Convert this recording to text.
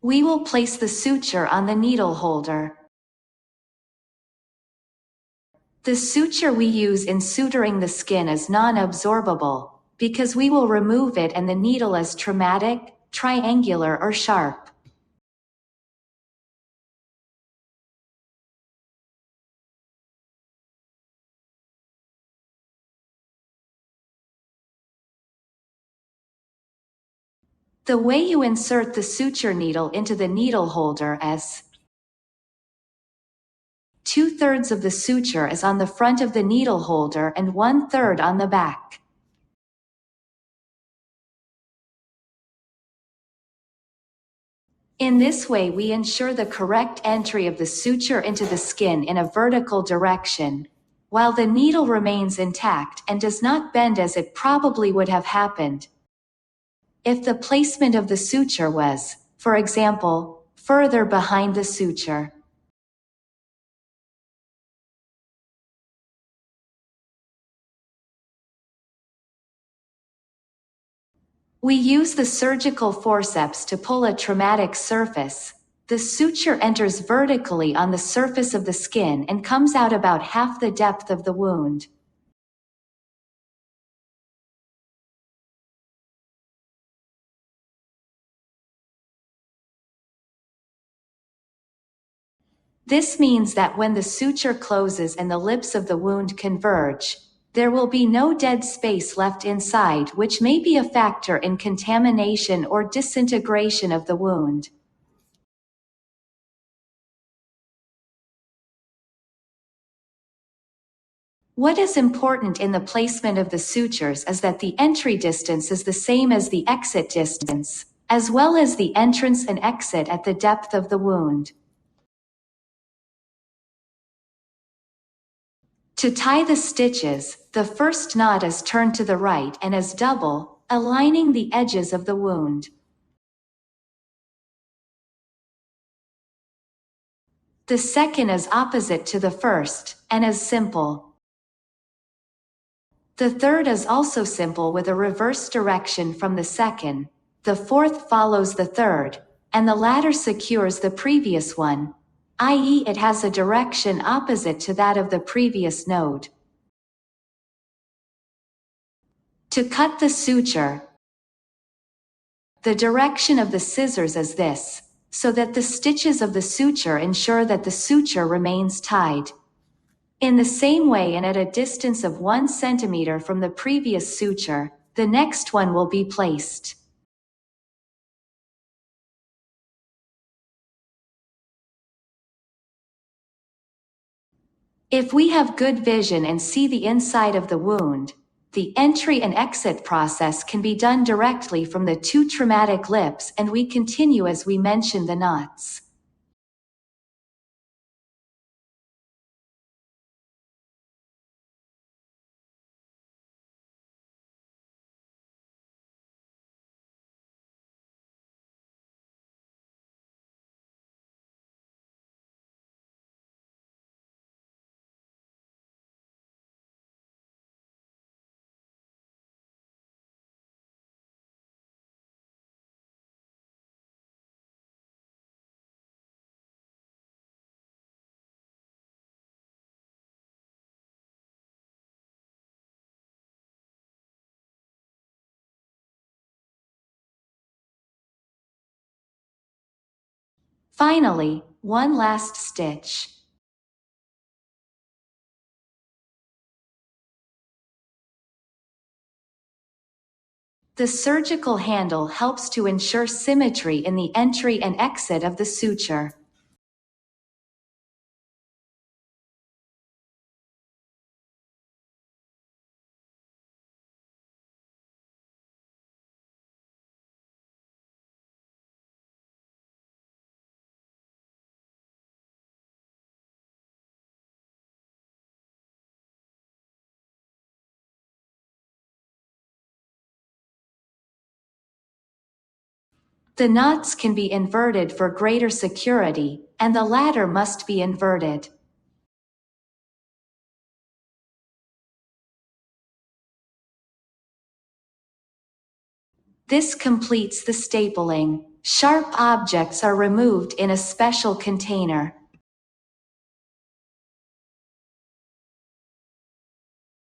We will place the suture on the needle holder. The suture we use in suturing the skin is non-absorbable, because we will remove it and the needle is traumatic, triangular or sharp. The way you insert the suture needle into the needle holder is: 2/3 of the suture is on the front of the needle holder and 1/3 on the back. In this way we ensure the correct entry of the suture into the skin in a vertical direction, while the needle remains intact and does not bend as it probably would have happened if the placement of the suture was, for example, further behind the suture. We use the surgical forceps to pull a traumatic surface. The suture enters vertically on the surface of the skin and comes out about half the depth of the wound. This means that when the suture closes and the lips of the wound converge, there will be no dead space left inside, which may be a factor in contamination or disintegration of the wound. What is important in the placement of the sutures is that the entry distance is the same as the exit distance, as well as the entrance and exit at the depth of the wound. To tie the stitches, the first knot is turned to the right and is double, aligning the edges of the wound. The second is opposite to the first, and is simple. The third is also simple with a reverse direction from the second. The fourth follows the third, and the latter secures the previous one, i.e., it has a direction opposite to that of the previous node. To cut the suture, the direction of the scissors is this, so that the stitches of the suture ensure that the suture remains tied. In the same way and at a distance of 1 centimeter from the previous suture, the next one will be placed. If we have good vision and see the inside of the wound, the entry and exit process can be done directly from the 2 traumatic lips, and we continue as we mention the knots. Finally, one last stitch. The surgical handle helps to ensure symmetry in the entry and exit of the suture. The knots can be inverted for greater security, and the latter must be inverted. This completes the stapling. Sharp objects are removed in a special container.